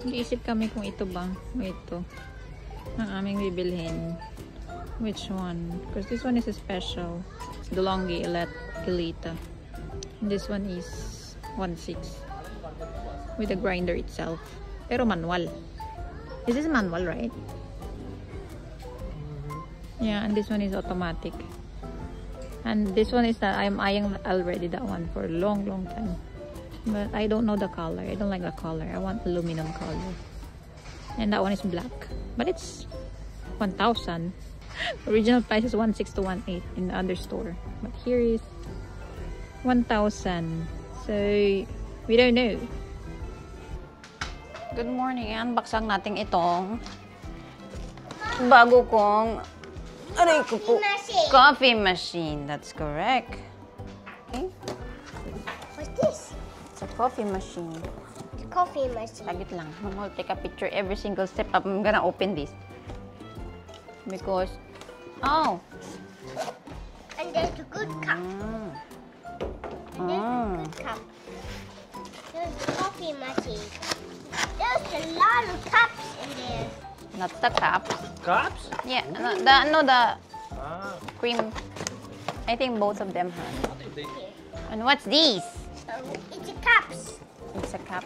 Iisip kami kung ito ba o ito ang aming bibilhin. Which one? Because this one is a special. DeLonghi Elita. And this one is 1.6 with the grinder itself. Pero manual. Is this manual, right? Yeah, and this one is automatic. And this one is that I'm eyeing already that one for a long time. But I don't know the color. I don't like the color. I want aluminum color. And that one is black. But it's 1,000. Original price is 1.6 to 1.8 in the other store. But here is 1,000. So, we don't know. Good morning. Unboxing natin itong bago kong coffee machine. That's correct. Okay. What's this? It's a coffee machine. The coffee machine. Sagit lang. Mama will take a picture every single step. I'm gonna open this. Because, oh! And there's a good cup. And there's a good cup. There's a coffee machine. There's a lot of cups in there. Not the cups. Cups? Yeah, the cream. I think both of them have. And what's this? It's a cups. It's a cup.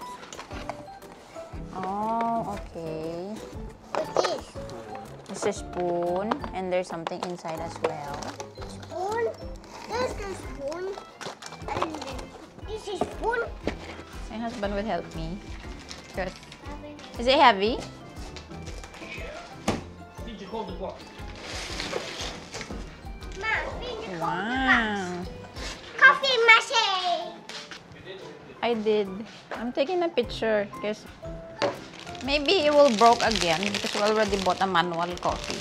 Oh, okay. What's this? It's a spoon, and there's something inside as well. Spoon. There's the spoon. And this is spoon. My husband will help me. Good. Is it heavy? Did you hold the box? Wow. Coffee machine. I did. I'm taking a picture because maybe it will broke again because we already bought a manual coffee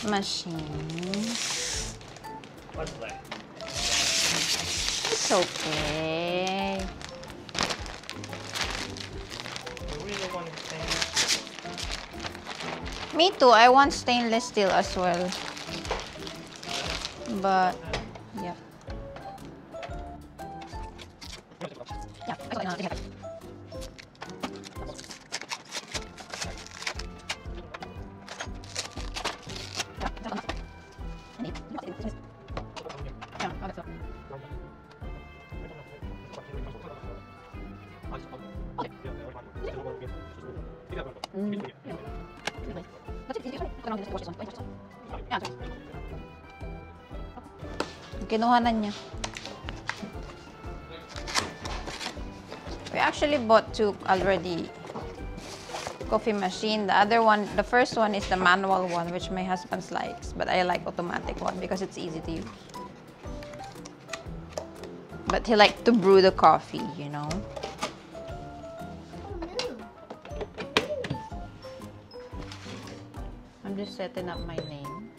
machine. What's that? It's okay. I really want to stainless. Me too. I want stainless steel as well. But yeah. Kinuha na niya. We actually bought two already coffee machine. The other one, the first one is the manual one, which my husband likes, but I like automatic one because it's easy to use. But he likes to brew the coffee, you know. I'm just setting up my name.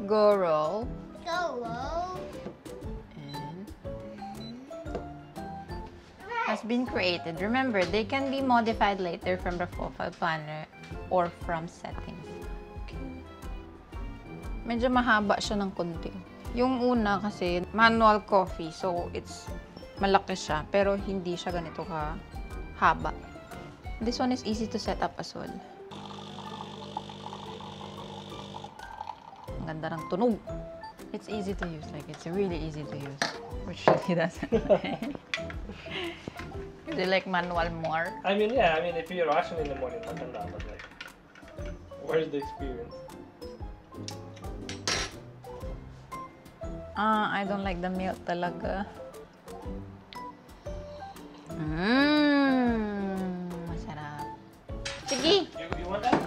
Goro. And has been created. Remember, they can be modified later from the profile planner or from settings. Okay. Medyo mahaba siya ng konti. Yung una kasi, manual coffee. So, it's malaki siya. Pero hindi siya ganito ka haba. This one is easy to set up as well. Ang ganda ng tunog. It's easy to use. Like, it's really easy to use. Which he doesn't like. Do you like manual more? I mean, yeah. I mean, if you're rushing in the morning, maganda. But like, where's the experience? I don't like the milk talaga. Masarap. Sige. You want that?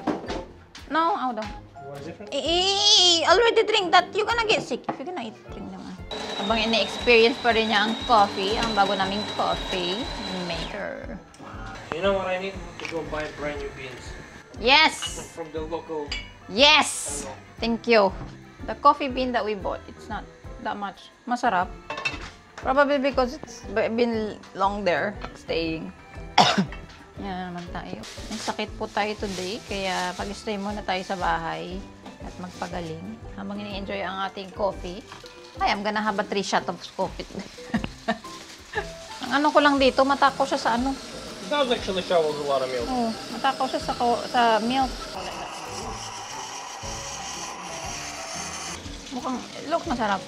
No, I don't. You want a different? Already drink that. You're gonna get sick if you're gonna eat. Drink naman. Habang ini-experience pa rin niya ang coffee, ang bago naming coffee maker. You know what I need? To go buy brand new beans. Yes! From the local. Yes! Thank you. The coffee bean that we bought, it's not that much. Masarap. Probably because it's been long there, staying. Yan naman tayo. May sakit po tayo today, kaya pag-stay muna tayo sa bahay at magpagaling. Habang ini-enjoy ang ating coffee. Ay, I'm gonna have a 3 shot of coffee. ano ko lang dito, matakaw siya sa ano. It does actually shower a lot of milk. Oh, matakaw siya sa milk. Mukhang, look, masarap.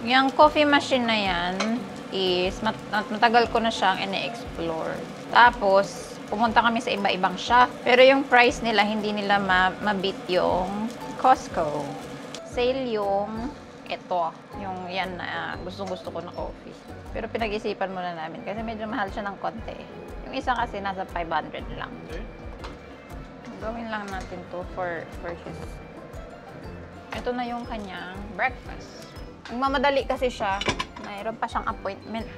Yung coffee machine na yan is, matagal ko na siyang ine-explore. Tapos, pumunta kami sa iba-ibang shop. Pero yung price nila, hindi nila mabit yung Costco. Sale yung ito. Yung yan na gustong-gusto ko na coffee. Pero pinag-isipan muna namin kasi medyo mahal siya ng konti. Yung isa kasi nasa 500 lang. Gawin lang natin to for his. Ito na yung kanyang breakfast. Magmamadali kasi siya. Mayroon pa siyang appointment.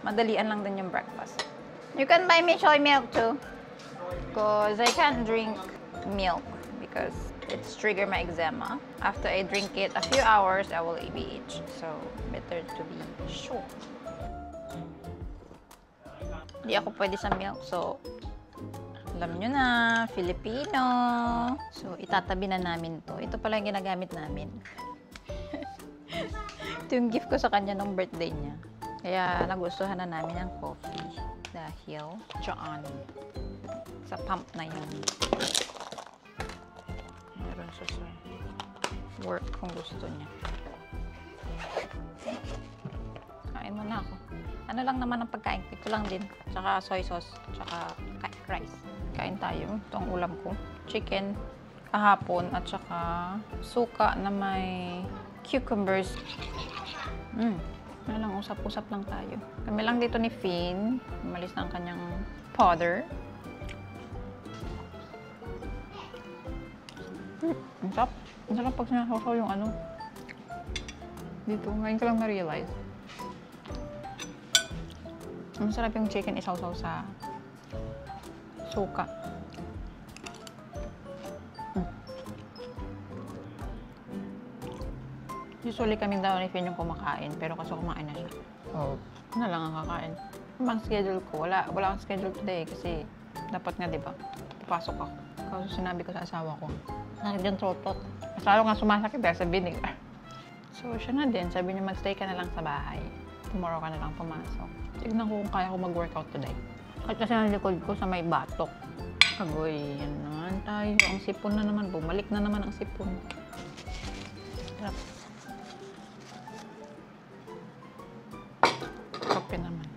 Madalian lang din yung breakfast. You can buy me soy milk too. Because I can't drink milk because it's trigger my eczema. After I drink it a few hours, I will be itch. So, better to be sure. Hindi ako pwede sa milk. So, alam nyo na, Filipino. So, itatabi na namin to. Ito pala yung ginagamit namin. Ito yung gift ko sa kanya nung birthday niya. Kaya, nagustuhan na namin ang coffee. Dahil, dyan. Sa pump na yun. Meron siya sa work kung gusto niya. Kain mo na ako. Ano lang naman ang pagkain ko. Ito lang din. Tsaka soy sauce. Tsaka rice. Kain tayo. Ito ang ulam ko. Chicken kahapon. At tsaka suka na may cucumbers. Ano lang, usap-usap lang tayo. Kami lang dito ni Finn. Umalis na ang kanyang father. Ang sarap. Ang sarap pag sinasaw yung ano. Dito, ngayon ko lang na-realize. Ang sarap yung chicken isaw-saw sa suka. Usually kaming daw ni Finn yung kumakain, pero kaso kumain na siya. Oh, na lang ang kakain. Ang schedule ko, wala akong schedule today kasi dapat nga, di ba? Papasok ako. Kaso sinabi ko sa asawa ko, sakit yung throat. Masalo nga sumasakit dahil sa vinegar. So, siya na din. Sabi niya, magstay ka na lang sa bahay. Tomorrow ka na lang pumasok. Tignan ko kung kaya ko mag-workout today. At kasi ang likod ko sa may batok. Agoy, yan naman tayo. Ang sipon na naman. Bumalik na naman ang sipon. Sarap. Kape naman.